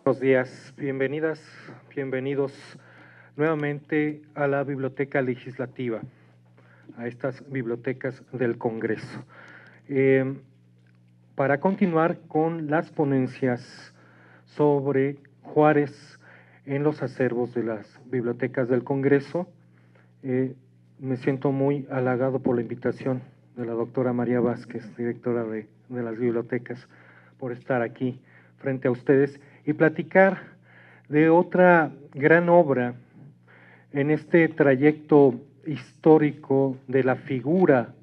Buenos días, bienvenidas, bienvenidos nuevamente a la Biblioteca Legislativa, a estas bibliotecas del Congreso. Para continuar con las ponencias sobre Juárez en los acervos de las bibliotecas del Congreso, me siento muy halagado por la invitación de la doctora María Vázquez, directora de las bibliotecas, por estar aquí frente a ustedes y platicar de otra gran obra en este trayecto histórico de la figura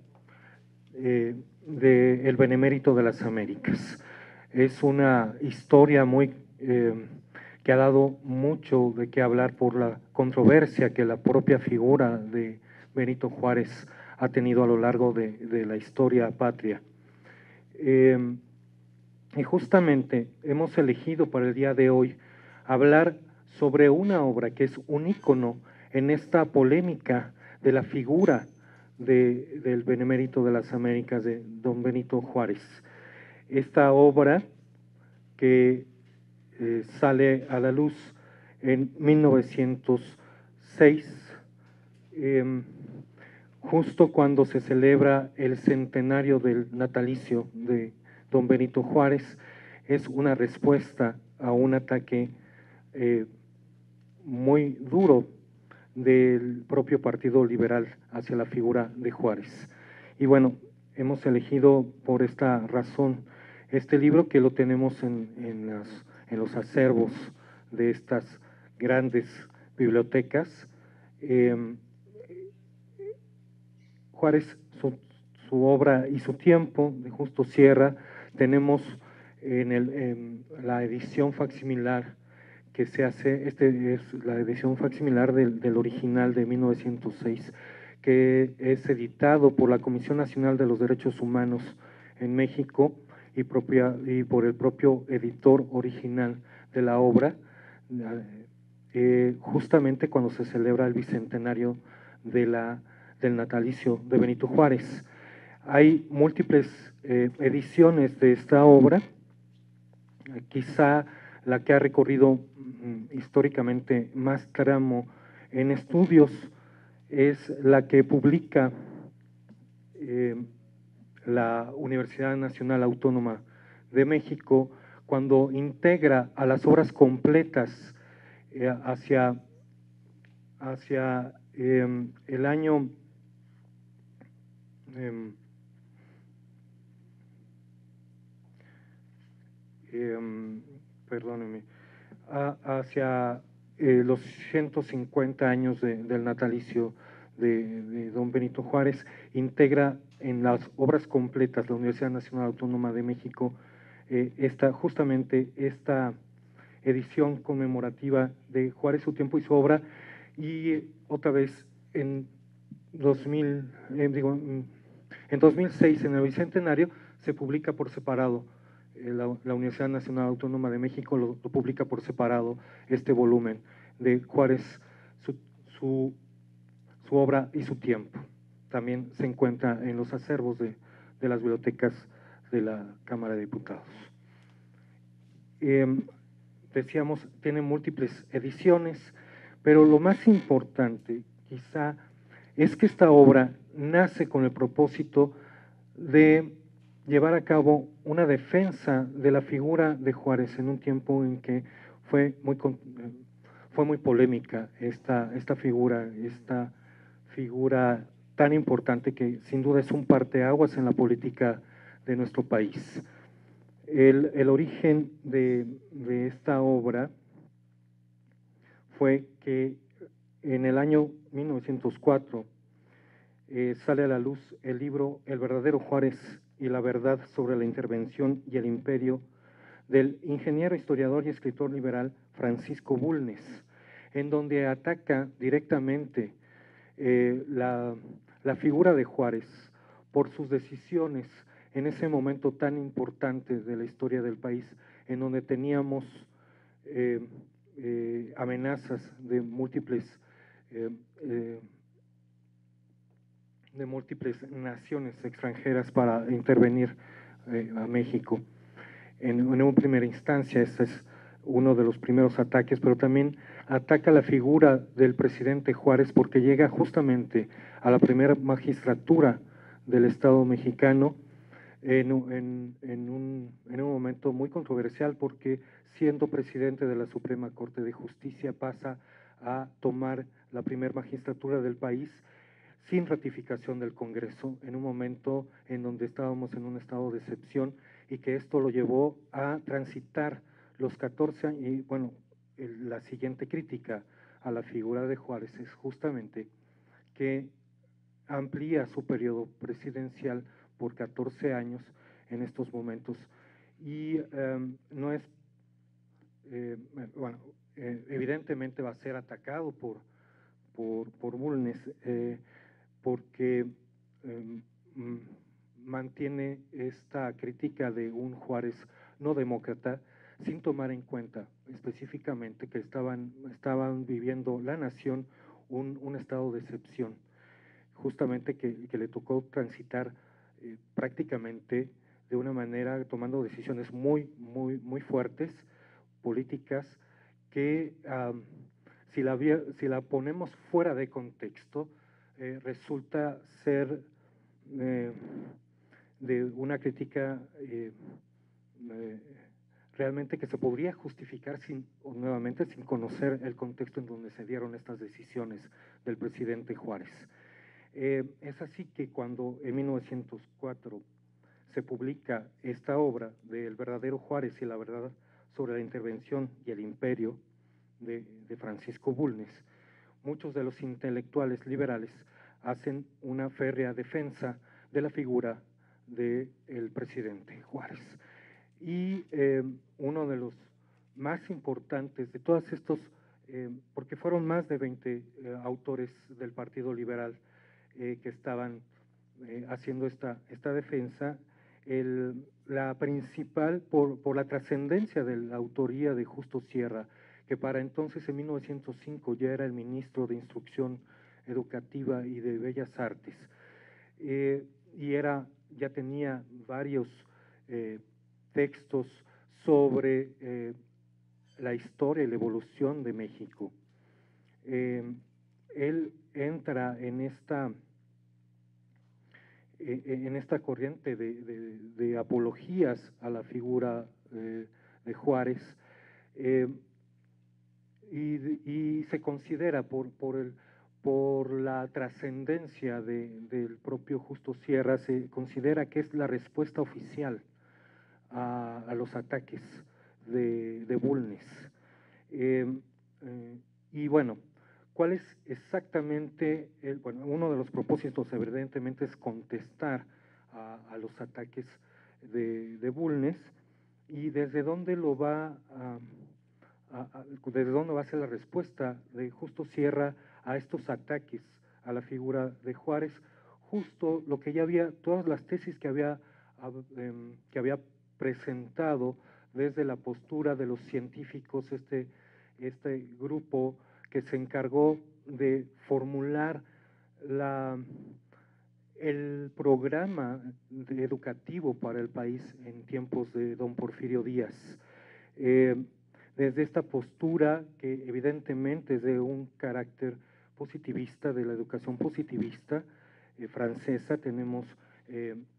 del Benemérito de las Américas. Es una historia muy que ha dado mucho de qué hablar por la controversia que la propia figura de Benito Juárez ha tenido a lo largo de la historia patria. Y justamente hemos elegido para el día de hoy hablar sobre una obra que es un ícono en esta polémica de la figura del Benemérito de las Américas, de don Benito Juárez. Esta obra que sale a la luz en 1906, justo cuando se celebra el centenario del natalicio de don Benito Juárez, es una respuesta a un ataque muy duro del propio Partido Liberal hacia la figura de Juárez. Y bueno, hemos elegido por esta razón este libro que lo tenemos en los acervos de estas grandes bibliotecas. Juárez, su obra y su tiempo, de Justo Sierra, tenemos en la edición facsimilar que se hace, es la edición facsimilar del original de 1906, que es editado por la Comisión Nacional de los Derechos Humanos en México y por el propio editor original de la obra, justamente cuando se celebra el bicentenario del natalicio de Benito Juárez. Hay múltiples ediciones de esta obra, quizá la que ha recorrido históricamente más tramo en estudios es la que publica la Universidad Nacional Autónoma de México cuando integra a las obras completas hacia el año perdónenme, hacia los 150 años del natalicio de don Benito Juárez, integra en las obras completas la Universidad Nacional Autónoma de México justamente esta edición conmemorativa de Juárez, su tiempo y su obra, y otra vez en 2006, en el Bicentenario, se publica por separado. La Universidad Nacional Autónoma de México lo publica por separado, este volumen de Juárez, su obra y su tiempo. También se encuentra en los acervos de las bibliotecas de la Cámara de Diputados. Decíamos, tiene múltiples ediciones, pero lo más importante quizá es que esta obra nace con el propósito de llevar a cabo una defensa de la figura de Juárez en un tiempo en que fue muy polémica esta figura tan importante que sin duda es un parteaguas en la política de nuestro país. El origen de esta obra fue que en el año 1904 sale a la luz el libro El verdadero Juárez y la verdad sobre la intervención y el imperio del ingeniero, historiador y escritor liberal Francisco Bulnes, en donde ataca directamente la figura de Juárez por sus decisiones en ese momento tan importante de la historia del país, en donde teníamos amenazas de múltiples naciones extranjeras para intervenir a México. En una primera instancia, esta es uno de los primeros ataques, pero también ataca la figura del presidente Juárez porque llega justamente a la primera magistratura del Estado mexicano en un momento muy controversial, porque siendo presidente de la Suprema Corte de Justicia pasa a tomar la primera magistratura del país sin ratificación del Congreso, en un momento en donde estábamos en un estado de excepción, y que esto lo llevó a transitar los 14 años. Y bueno, la siguiente crítica a la figura de Juárez es justamente que amplía su periodo presidencial por 14 años en estos momentos, y no es, bueno, evidentemente va a ser atacado por Bulnes, porque mantiene esta crítica de un Juárez no demócrata, sin tomar en cuenta específicamente que estaban viviendo la nación un estado de excepción, justamente que le tocó transitar prácticamente de una manera, tomando decisiones muy fuertes, políticas, que si la ponemos fuera de contexto, resulta ser de una crítica realmente que se podría justificar nuevamente sin conocer el contexto en donde se dieron estas decisiones del presidente Juárez. Es así que cuando en 1904 se publica esta obra de El verdadero Juárez y la verdad sobre la intervención y el imperio de Francisco Bulnes, muchos de los intelectuales liberales hacen una férrea defensa de la figura del presidente Juárez. Y uno de los más importantes de todos estos, porque fueron más de 20 autores del Partido Liberal que estaban haciendo esta defensa, la principal por la trascendencia de la autoría de Justo Sierra, que para entonces en 1905 ya era el ministro de Instrucción Educativa y de Bellas Artes, y ya tenía varios textos sobre la historia y la evolución de México. Él entra en esta corriente de apologías a la figura de Juárez, y se considera por la trascendencia del propio Justo Sierra, se considera que es la respuesta oficial a los ataques de Bulnes. Y bueno, ¿cuál es exactamente? Bueno, uno de los propósitos evidentemente es contestar a los ataques de Bulnes, y desde dónde desde dónde va a ser la respuesta de Justo Sierra a estos ataques a la figura de Juárez. Justo lo que ya había, todas las tesis que había presentado desde la postura de los científicos, este grupo que se encargó de formular el programa educativo para el país en tiempos de don Porfirio Díaz. Desde esta postura, que evidentemente es de un carácter positivista, de la educación positivista francesa, tenemos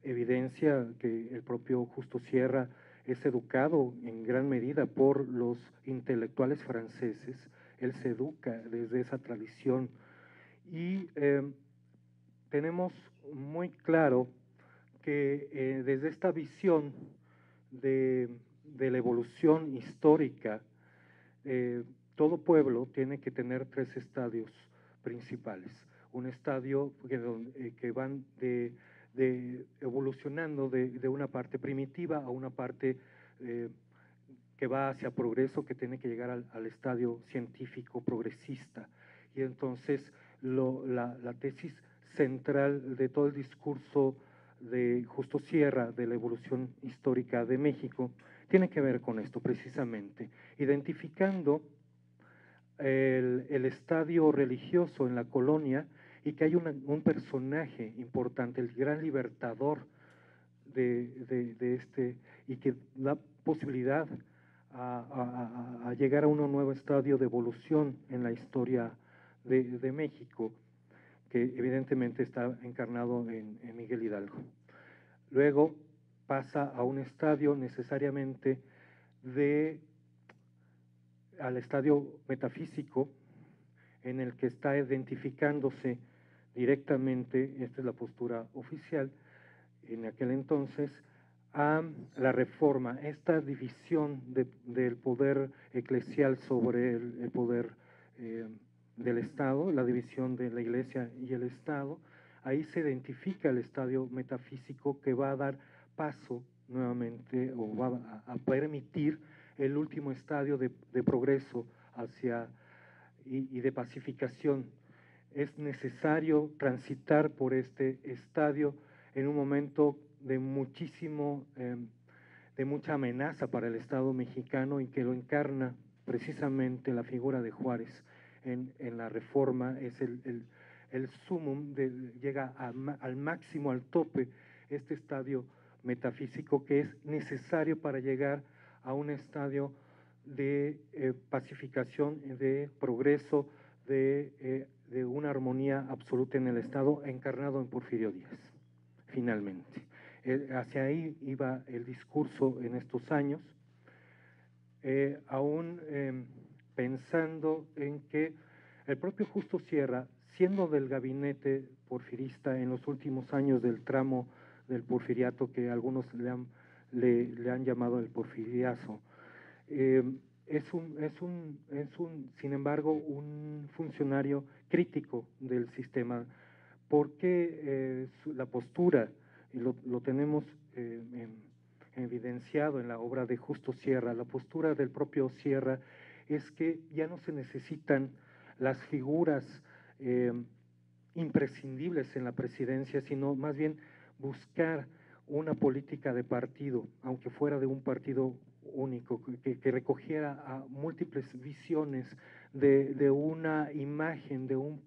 evidencia que el propio Justo Sierra es educado en gran medida por los intelectuales franceses. Él se educa desde esa tradición, y tenemos muy claro que desde esta visión de la evolución histórica, todo pueblo tiene que tener 3 estadios principales. Un estadio que van evolucionando de una parte primitiva a una parte que va hacia progreso, que tiene que llegar al estadio científico progresista. Y entonces la tesis central de todo el discurso de Justo Sierra de la evolución histórica de México tiene que ver con esto precisamente, identificando el estadio religioso en la colonia, y que hay un personaje importante, el gran libertador y que da posibilidad a llegar a un nuevo estadio de evolución en la historia de México, que evidentemente está encarnado en Miguel Hidalgo. Luego pasa a un estadio necesariamente al estadio metafísico, en el que está identificándose directamente, esta es la postura oficial en aquel entonces, a la reforma, esta división del poder eclesial sobre el poder del Estado, la división de la Iglesia y el Estado. Ahí se identifica el estadio metafísico que va a dar paso nuevamente o va a permitir el último estadio de progreso hacia y de pacificación. Es necesario transitar por este estadio en un momento de de mucha amenaza para el Estado mexicano, y que lo encarna precisamente la figura de Juárez en la Reforma. Es el sumum, llega al máximo, al tope, este estadio metafísico que es necesario para llegar a un estadio de pacificación, de progreso, de una armonía absoluta en el Estado, encarnado en Porfirio Díaz, finalmente. Hacia ahí iba el discurso en estos años, aún pensando en que el propio Justo Sierra, siendo del gabinete porfirista en los últimos años del tramo del porfiriato, que algunos le han llamado el porfiriazo, sin embargo, un funcionario crítico del sistema, porque la postura, y lo tenemos evidenciado en la obra de Justo Sierra, la postura del propio Sierra es que ya no se necesitan las figuras imprescindibles en la presidencia, sino más bien buscar una política de partido, aunque fuera de un partido único, que recogiera a múltiples visiones de una imagen, de un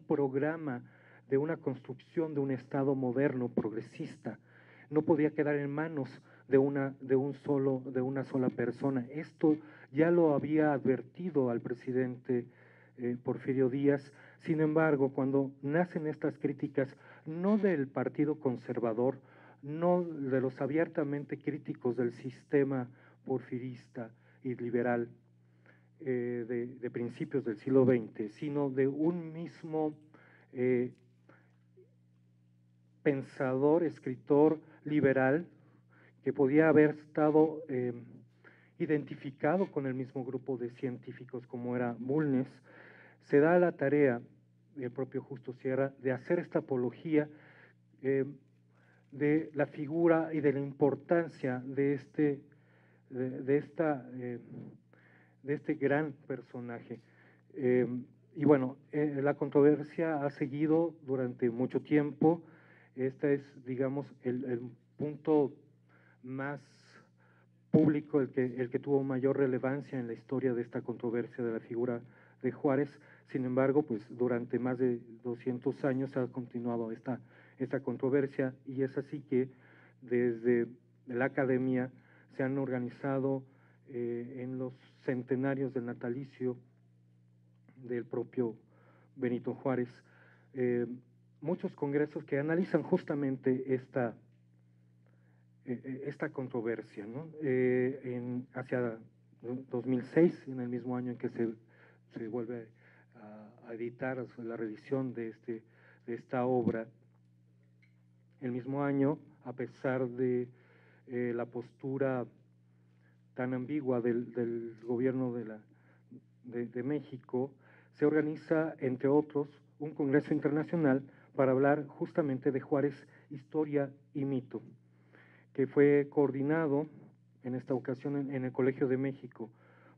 programa, de una construcción de un Estado moderno, progresista. No podía quedar en manos de una sola persona. Esto ya lo había advertido al presidente Porfirio Díaz. Sin embargo, cuando nacen estas críticas, no del Partido Conservador, no de los abiertamente críticos del sistema porfirista y liberal de principios del siglo XX, sino de un mismo pensador, escritor liberal, que podía haber estado identificado con el mismo grupo de científicos como era Bulnes, se da la tarea del propio Justo Sierra de hacer esta apología de la figura y de la importancia de este gran personaje. Y bueno, la controversia ha seguido durante mucho tiempo. Este es, digamos, el punto más público, el que tuvo mayor relevancia en la historia de esta controversia de la figura de Juárez. Sin embargo, pues durante más de 200 años ha continuado esta controversia, y es así que desde la academia se han organizado en los centenarios del natalicio del propio Benito Juárez muchos congresos que analizan justamente esta controversia, ¿no? Hacia 2006, en el mismo año en que se vuelve a editar la revisión de esta obra, el mismo año, a pesar de la postura tan ambigua del gobierno de México, se organiza, entre otros, un congreso internacional para hablar justamente de Juárez, historia y mito, que fue coordinado en esta ocasión en el Colegio de México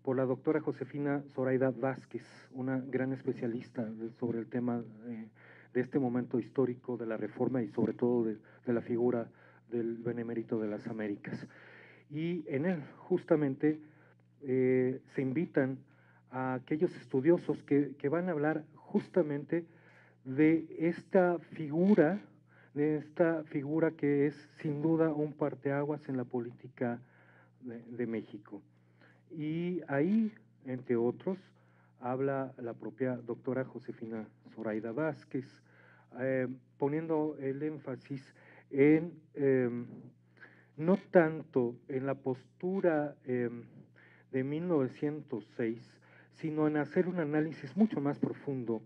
por la doctora Josefina Zoraida Vázquez, una gran especialista sobre el tema de este momento histórico de la Reforma y sobre todo de la figura del Benemérito de las Américas. Y en él justamente se invitan a aquellos estudiosos que van a hablar justamente de esta figura que es sin duda un parteaguas en la política de México. Y ahí, entre otros, habla la propia doctora Josefina Zoraida Vázquez, poniendo el énfasis en no tanto en la postura de 1906, sino en hacer un análisis mucho más profundo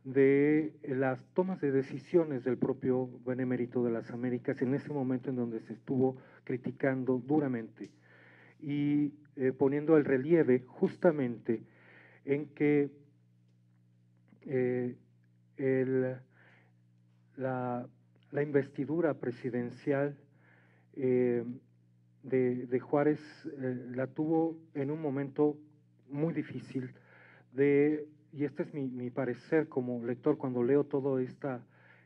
de las tomas de decisiones del propio Benemérito de las Américas en ese momento en donde se estuvo criticando duramente y poniendo el relieve justamente en que el, la investidura presidencial de Juárez la tuvo en un momento muy difícil y este es mi parecer como lector cuando leo todas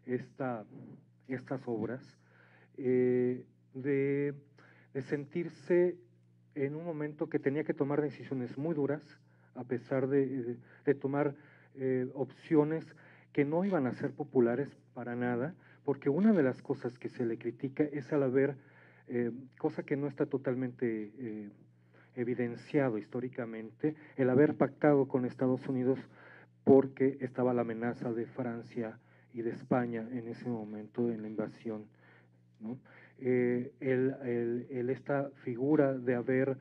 estas obras, de sentirse en un momento que tenía que tomar decisiones muy duras, a pesar de tomar opciones que no iban a ser populares para nada, porque una de las cosas que se le critica es al haber, cosa que no está totalmente evidenciado históricamente, el haber pactado con Estados Unidos porque estaba la amenaza de Francia y de España en ese momento en la invasión, ¿no? Esta figura de haber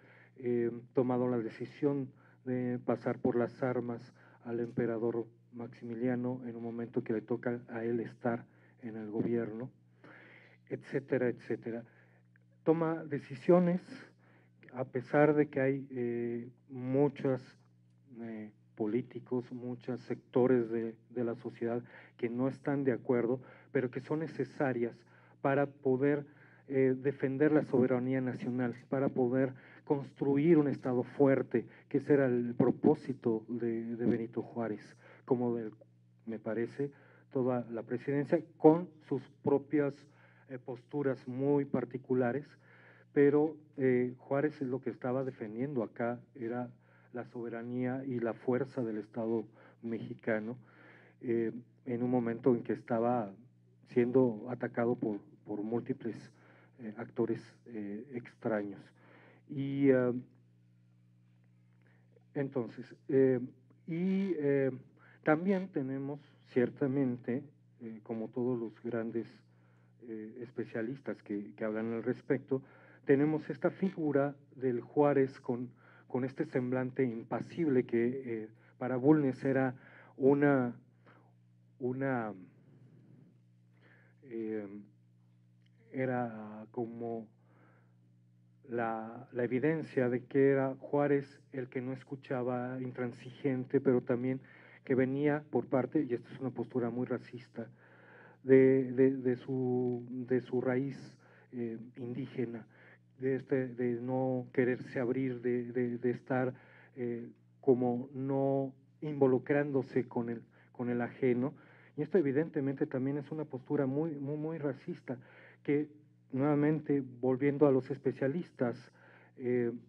tomado la decisión de pasar por las armas al emperador Maximiliano en un momento que le toca a él estar en el gobierno, etcétera, etcétera. Toma decisiones a pesar de que hay muchos políticos, muchos sectores de la sociedad que no están de acuerdo, pero que son necesarias para poder defender la soberanía nacional, para poder construir un Estado fuerte, que ese era el propósito de Benito Juárez, como me parece, toda la presidencia, con sus propias posturas muy particulares, pero Juárez es lo que estaba defendiendo acá, era la soberanía y la fuerza del Estado mexicano, en un momento en que estaba siendo atacado por múltiples actores extraños. Y entonces, también tenemos ciertamente, como todos los grandes especialistas que hablan al respecto, tenemos esta figura del Juárez con este semblante impasible que para Bulnes era una era como la evidencia de que era Juárez el que no escuchaba, intransigente, pero también que venía por parte, y esta es una postura muy racista, de su raíz indígena, de no quererse abrir, de estar como no involucrándose con el ajeno. Y esto evidentemente también es una postura muy, muy, muy racista, que nuevamente, volviendo a los especialistas en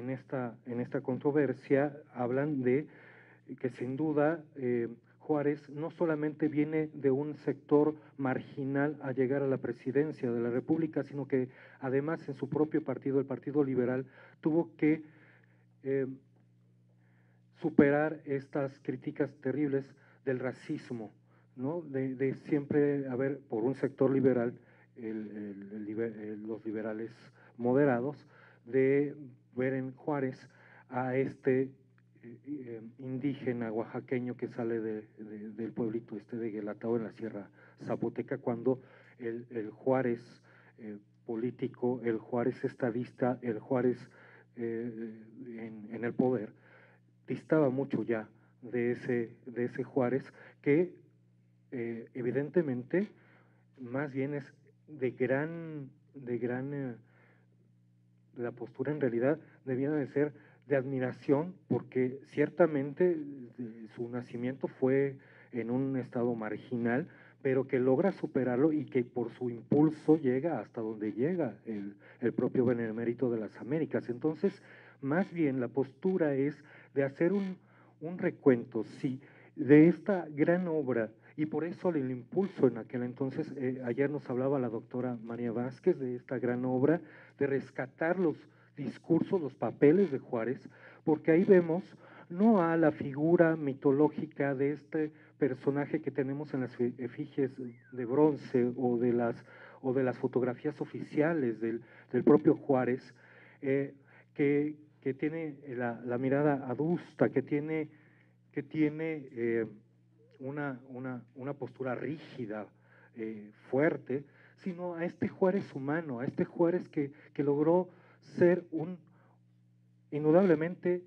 esta controversia, hablan de que sin duda Juárez no solamente viene de un sector marginal a llegar a la presidencia de la República, sino que además en su propio partido, el Partido Liberal, tuvo que superar estas críticas terribles del racismo, ¿no? De siempre haber, por un sector liberal, los liberales moderados, de ver en Juárez a este indígena oaxaqueño que sale del pueblito de Guelatao en la Sierra Zapoteca, cuando el Juárez político, el Juárez estadista, el Juárez en el poder, distaba mucho ya de ese Juárez que evidentemente más bien es la postura en realidad debía de ser de admiración, porque ciertamente su nacimiento fue en un estado marginal, pero que logra superarlo y que por su impulso llega hasta donde llega el propio Benemérito de las Américas. Entonces, más bien la postura es de hacer un recuento, sí, de esta gran obra, y por eso el impulso en aquel entonces, ayer nos hablaba la doctora María Vázquez de esta gran obra, de rescatar los discursos, los papeles de Juárez, porque ahí vemos no a la figura mitológica de este personaje que tenemos en las efigies de bronce o de las fotografías oficiales del propio Juárez, que tiene la mirada adusta, que tiene una postura rígida, fuerte, sino a este Juárez humano, a este Juárez que logró ser indudablemente,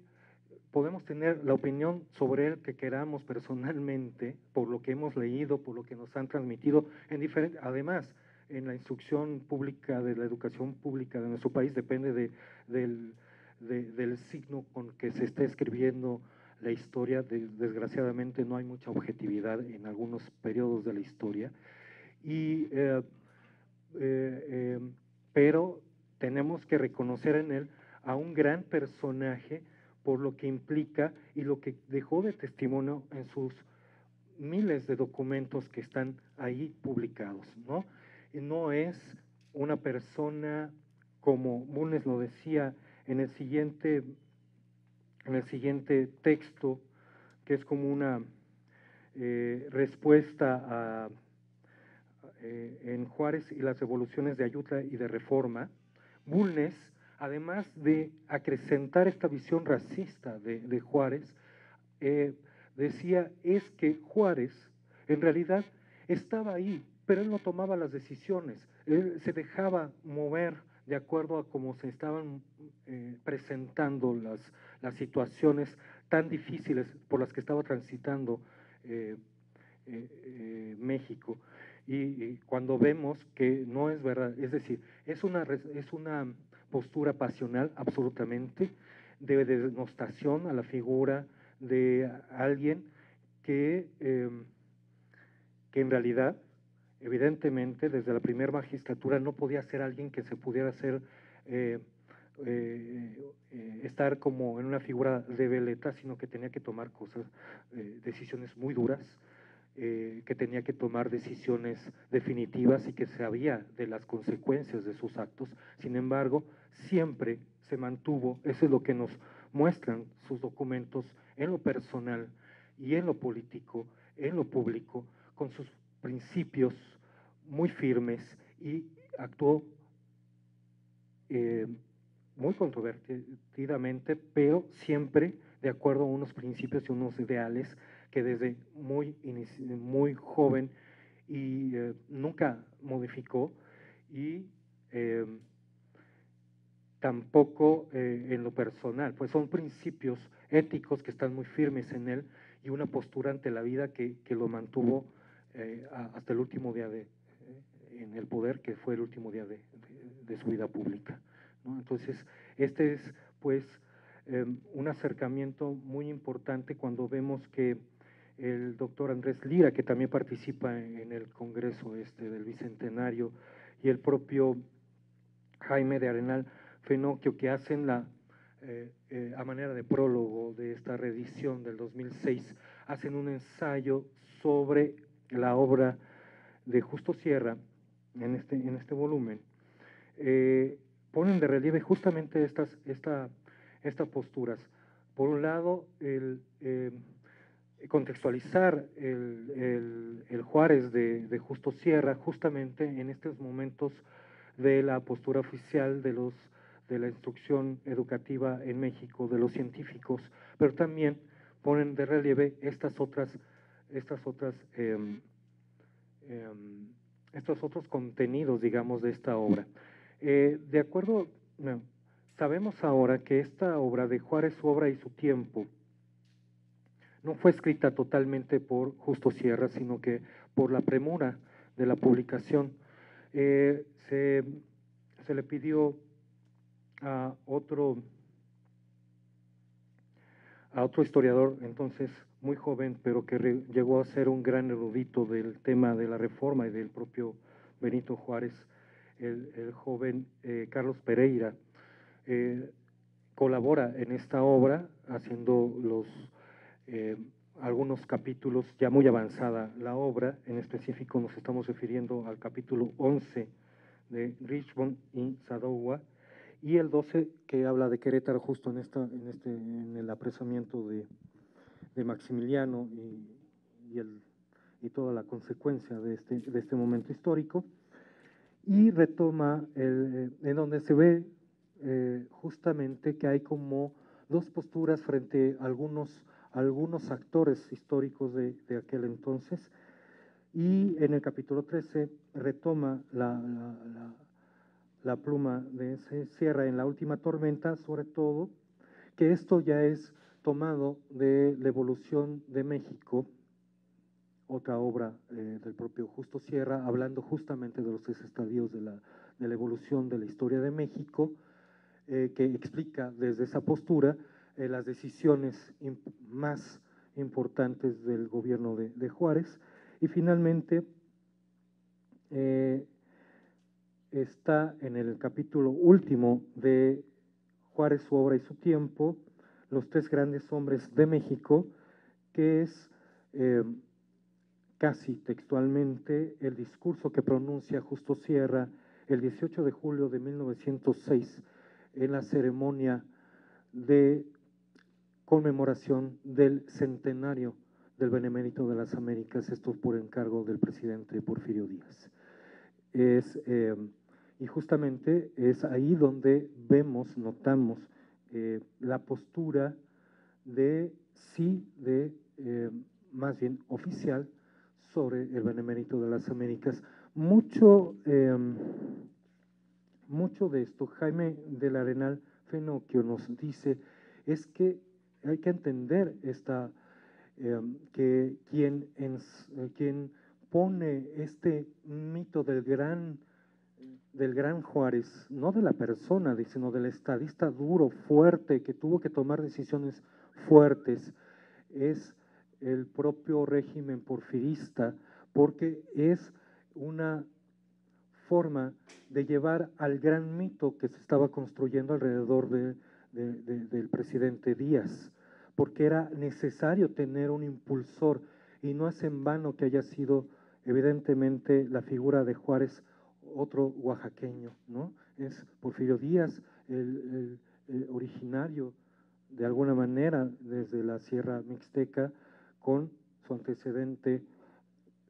podemos tener la opinión sobre él que queramos personalmente, por lo que hemos leído, por lo que nos han transmitido, además, en la instrucción pública, de la educación pública de nuestro país, depende del signo con que se esté escribiendo la historia. Desgraciadamente no hay mucha objetividad en algunos periodos de la historia, pero tenemos que reconocer en él a un gran personaje por lo que implica y lo que dejó de testimonio en sus miles de documentos que están ahí publicados, ¿no? Y no es una persona, como Bulnes lo decía en el siguiente texto, que es como una respuesta en Juárez y las revoluciones de Ayutla y de Reforma. Bulnes, además de acrecentar esta visión racista de Juárez, decía es que Juárez en realidad estaba ahí, pero él no tomaba las decisiones, él se dejaba mover de acuerdo a cómo se estaban presentando las situaciones tan difíciles por las que estaba transitando México. Y cuando vemos que no es verdad, es decir, es una postura pasional absolutamente, de denostación a la figura de alguien que en realidad, evidentemente, desde la primera magistratura no podía ser alguien que se pudiera hacer, estar como en una figura de veleta, sino que tenía que tomar decisiones muy duras, que tenía que tomar decisiones definitivas y que sabía de las consecuencias de sus actos. Sin embargo, siempre se mantuvo, eso es lo que nos muestran sus documentos, en lo personal y en lo político, en lo público, con sus principios muy firmes, y actuó muy controvertidamente, pero siempre de acuerdo a unos principios y unos ideales que desde muy joven y nunca modificó, y tampoco en lo personal, pues son principios éticos que están muy firmes en él, y una postura ante la vida que lo mantuvo hasta el último día en el poder, que fue el último día de su vida pública, ¿no? Entonces, este es pues un acercamiento muy importante cuando vemos que el doctor Andrés Lira, que también participa en el Congreso del Bicentenario, y el propio Jaime de Arenal Fenocchio, que hacen a manera de prólogo de esta reedición del 2006, hacen un ensayo sobre la obra de Justo Sierra en este volumen. Ponen de relieve justamente estas posturas. Por un lado, contextualizar el Juárez de Justo Sierra justamente en estos momentos de la postura oficial de la instrucción educativa en México, de los científicos, pero también ponen de relieve estos otros contenidos, digamos, de esta obra. De acuerdo, no, sabemos ahora que esta obra de Juárez, su obra y su tiempo, no fue escrita totalmente por Justo Sierra, sino que por la premura de la publicación. Se le pidió a otro historiador, entonces muy joven, pero que llegó a ser un gran erudito del tema de la Reforma y del propio Benito Juárez, el joven Carlos Pereira, colabora en esta obra haciendo algunos capítulos, ya muy avanzada la obra. En específico nos estamos refiriendo al capítulo 11 de Richmond y Sadowa, y el 12 que habla de Querétaro justo en el apresamiento de Maximiliano y toda la consecuencia de este momento histórico, y retoma en donde se ve justamente que hay como dos posturas frente a algunos actores históricos de aquel entonces, y en el capítulo 13 retoma la pluma de ese Sierra en La Última Tormenta, sobre todo, que esto ya es tomado de La Evolución de México, otra obra del propio Justo Sierra, hablando justamente de los tres estadios de la evolución de la historia de México, que explica desde esa postura las decisiones más importantes del gobierno de Juárez. Y finalmente está en el capítulo último de Juárez, su obra y su tiempo, los tres grandes hombres de México, que es casi textualmente el discurso que pronuncia Justo Sierra el 18 de julio de 1906 en la ceremonia de conmemoración del centenario del Benemérito de las Américas, esto por encargo del presidente Porfirio Díaz. Y justamente es ahí donde notamos la postura más bien oficial, sobre el Benemérito de las Américas. Mucho de esto, Jaime del Arenal Fenoquio nos dice, es que hay que entender que quien pone este mito del gran Juárez, no de la persona, sino del estadista duro, fuerte, que tuvo que tomar decisiones fuertes, es el propio régimen porfirista, porque es una forma de llevar al gran mito que se estaba construyendo alrededor del presidente Díaz, porque era necesario tener un impulsor, y no es en vano que haya sido evidentemente la figura de Juárez otro oaxaqueño, ¿no? Es Porfirio Díaz, el originario de alguna manera desde la Sierra Mixteca, con su antecedente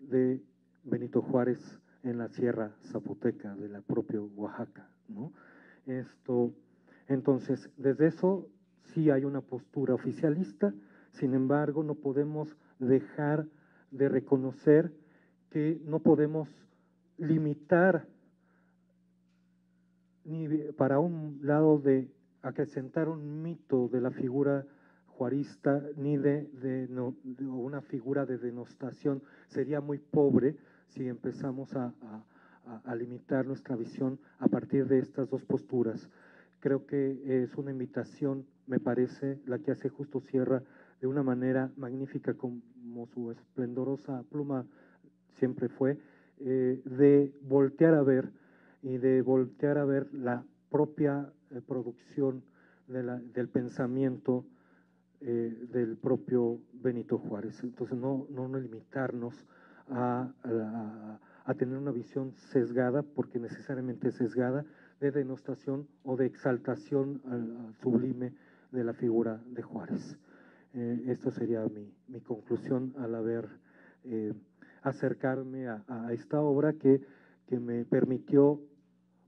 de Benito Juárez en la Sierra Zapoteca de la propia Oaxaca, ¿no? Entonces, desde eso sí hay una postura oficialista, sin embargo, no podemos dejar de reconocer que no podemos limitar ni para un lado de acrecentar un mito de la figura juarista, ni de una figura de denostación. Sería muy pobre si empezamos a limitar nuestra visión a partir de estas dos posturas. Creo que es una invitación, me parece, la que hace Justo Sierra de una manera magnífica, como su esplendorosa pluma siempre fue, de voltear a ver y de voltear a ver la propia producción del pensamiento del propio Benito Juárez. Entonces, no limitarnos a tener una visión sesgada, porque necesariamente sesgada, de denostación o de exaltación al sublime de la figura de Juárez. Esto sería mi conclusión al haber acercarme a esta obra que me permitió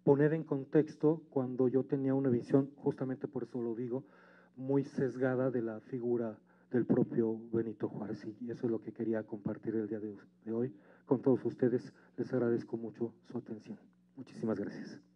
poner en contexto cuando yo tenía una visión, justamente por eso lo digo, muy sesgada de la figura del propio Benito Juárez. Y eso es lo que quería compartir el día de hoy con todos ustedes. Les agradezco mucho su atención. Muchísimas gracias.